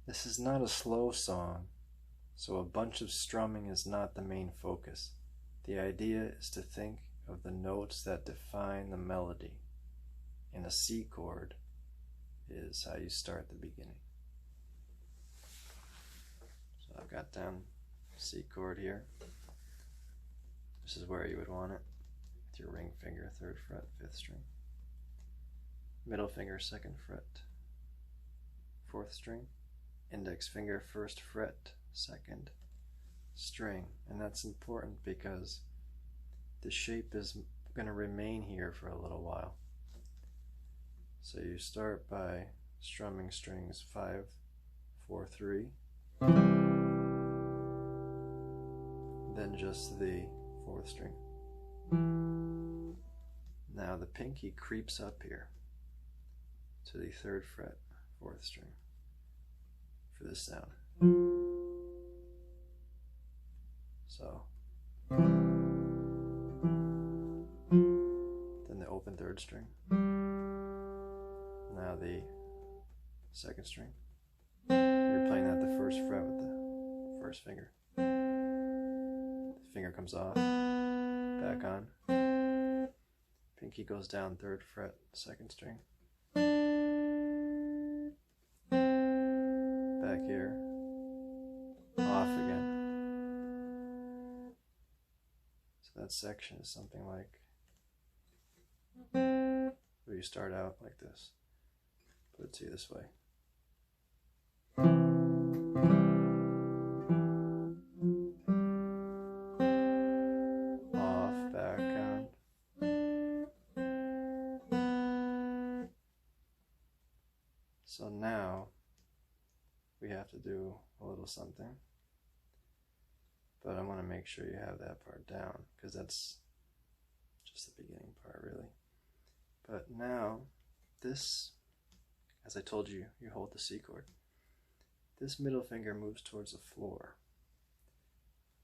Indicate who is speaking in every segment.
Speaker 1: This is not a slow song, so a bunch of strumming is not the main focus. The idea is to think of the notes that define the melody, and a C chord is how you start the beginning. So I've got down C chord here. This is where you would want it, with your ring finger, 3rd fret, 5th string. Middle finger, 2nd fret, 4th string. Index finger, 1st fret, 2nd string. And that's important because the shape is going to remain here for a little while. So you start by strumming strings 5, 4, 3, then just the 4th string. Now the pinky creeps up here to the 3rd fret, 4th string for this sound. So then the open 3rd string. Now the 2nd string. You're playing that the 1st fret with the 1st finger. The finger comes off, back on. Pinky goes down 3rd fret, 2nd string. Back here, off again. So that section is something like, where you start out like this. Put it to you this way. Off, back on. So now we have to do a little something, but I want to make sure you have that part down because that's just the beginning part really. But now this, as I told you, you hold the C chord. This middle finger moves towards the floor.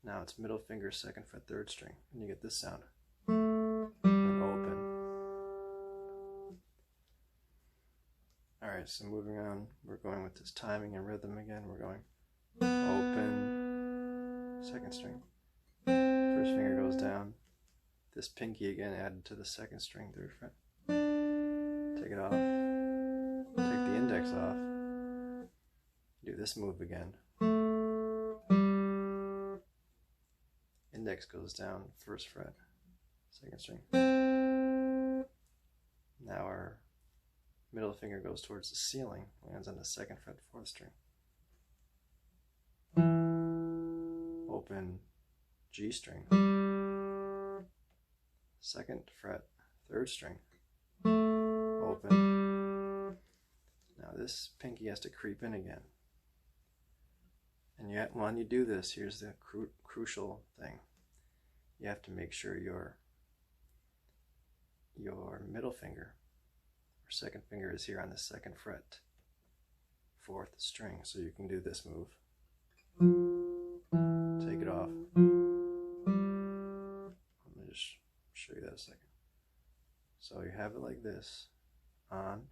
Speaker 1: Now it's middle finger, 2nd fret, 3rd string, and you get this sound. And open. Alright, so moving on, we're going with this timing and rhythm again. We're going open, 2nd string. 1st finger goes down. This pinky again added to the 2nd string, 3rd fret. Take it off. Take the index off. Do this move again. Index goes down, 1st fret, 2nd string. Now our middle finger goes towards the ceiling, lands on the 2nd fret, 4th string. Open G string. 2nd fret, 3rd string. Open. Now this pinky has to creep in again. And yet when you do this, here's the crucial thing. You have to make sure your middle finger or 2nd finger is here on the 2nd fret, 4th string. So you can do this move. Take it off. Let me just show you that a second. So you have it like this, on,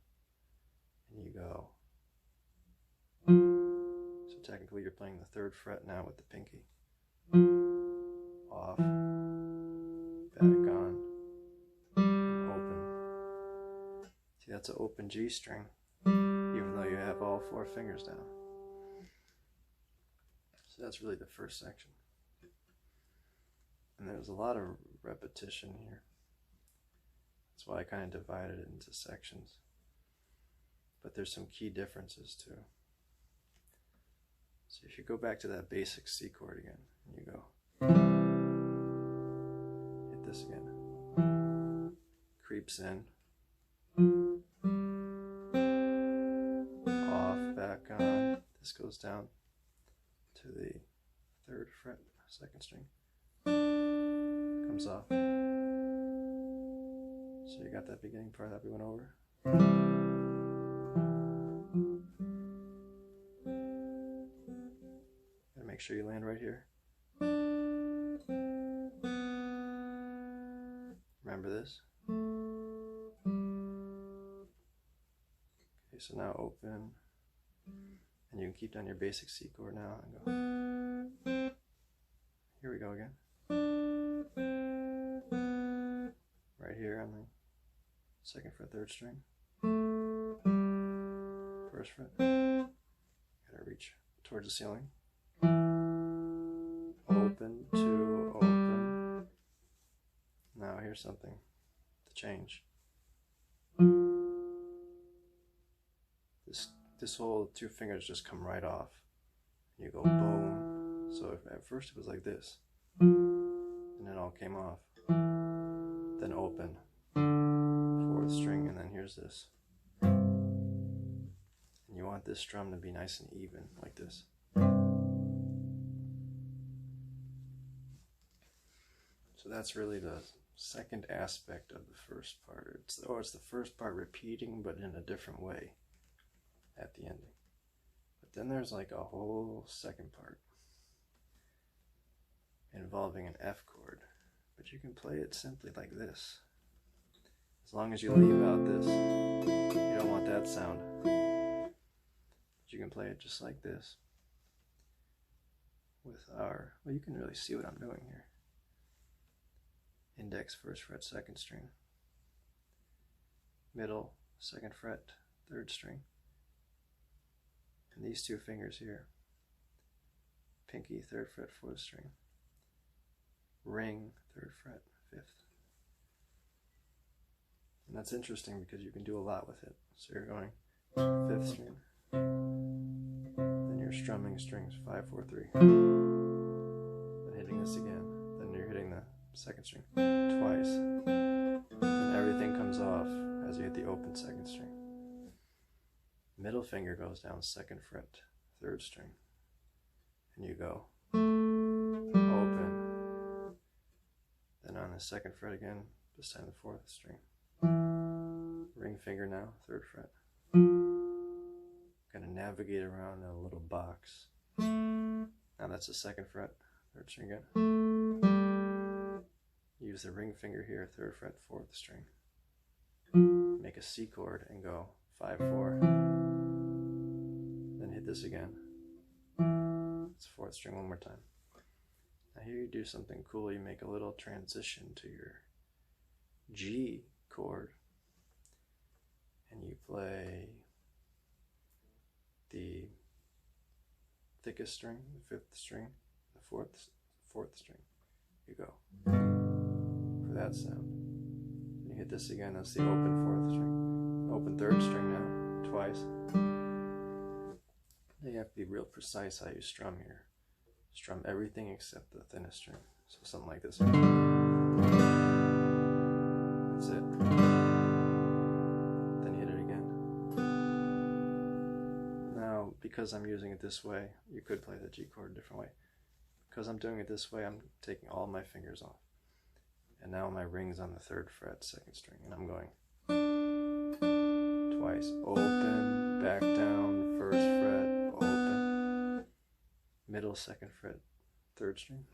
Speaker 1: and you go. So technically you're playing the 3rd fret now with the pinky. Off, back on, open. See, that's an open G string, even though you have all 4 fingers down. So that's really the first section. And there's a lot of repetition here. That's why I kind of divided it into sections. But there's some key differences too. So if you go back to that basic C chord again, and you go, hit this again, creeps in, off, back on, this goes down to the 3rd fret, 2nd string, comes off. So you got that beginning part that we went over. Gotta make sure you land right here. Remember this? Okay, so now open, And you can keep down your basic C chord now and go. Here we go again. Right here on the 2nd fret, 3rd string. 1st fret. Gotta reach towards the ceiling. Open to open. Now here's something to change. This whole 2 fingers just come right off. You go boom. So at first it was like this, and it all came off. Then open, 4th string, and then here's this. And you want this strum to be nice and even, like this. So that's really the second aspect of the first part. It's the first part repeating, but in a different way at the ending. But then there's like a whole second part involving an F chord, but you can play it simply like this. As long as you leave out this, you don't want that sound. But you can play it just like this with our, well, you can really see what I'm doing here. Index 1st fret, 2nd string. Middle 2nd fret, 3rd string. And these 2 fingers here. Pinky 3rd fret, 4th string. Ring 3rd fret, 5th. And that's interesting because you can do a lot with it. So you're going 5th string. Then you're strumming strings 5, 4, 3. Then hitting this again. Then you're hitting the 2nd string twice. Then everything comes off as you hit the open 2nd string. Middle finger goes down 2nd fret, 3rd string. And you go open. Then on the 2nd fret again, this time the 4th string. Ring finger now, 3rd fret. Gonna navigate around in a little box. Now that's the 2nd fret, 3rd string again. Use the ring finger here, 3rd fret, 4th string. Make a C chord and go 5, 4. Then hit this again. It's 4th string one more time. Now here you do something cool. You make a little transition to your G chord. And you play the thickest string, the 5th string, the 4th string. You go for that sound. You hit this again, that's the open 4th string. Open 3rd string now, twice. Now you have to be real precise how you strum here. Strum everything except the thinnest string. So something like this. That's it. Then hit it again. Now, because I'm using it this way, you could play the G chord a different way. Because I'm doing it this way, I'm taking all my fingers off. And now my ring's on the 3rd fret, 2nd string, and I'm going twice. Open, back down, 1st fret, open. Middle 2nd fret, 3rd string.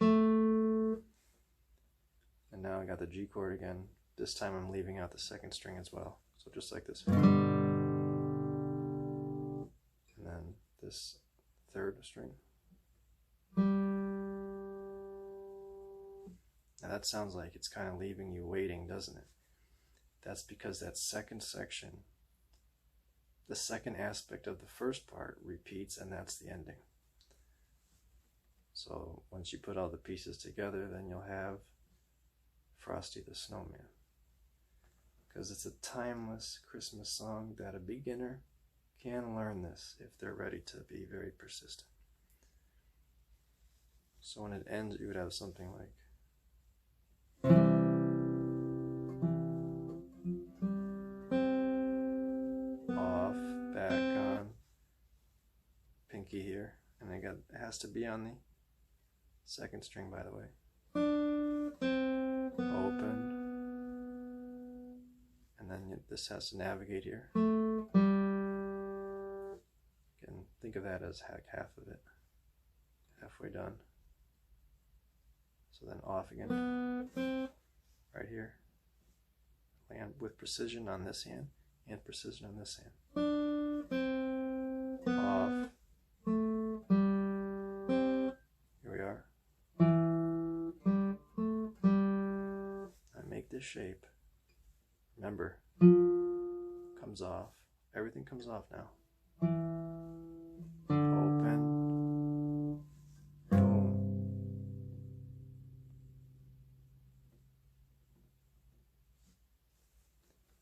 Speaker 1: And now I got the G chord again. This time I'm leaving out the 2nd string as well. So just like this. And then this 3rd string. Now that sounds like it's kind of leaving you waiting, doesn't it? That's because that second section, the second aspect of the first part repeats, and that's the ending. So once you put all the pieces together, then you'll have Frosty the Snowman. Because it's a timeless Christmas song that a beginner can learn this if they're ready to be very persistent. So when it ends, you would have something like off, back on, pinky here, and it has to be on the 2nd string, by the way. Open, and then this has to navigate here. You can think of that as half of it, halfway done. So then off again, right here. Land with precision on this hand and precision on this hand. Off, shape. Remember, comes off. Everything comes off now.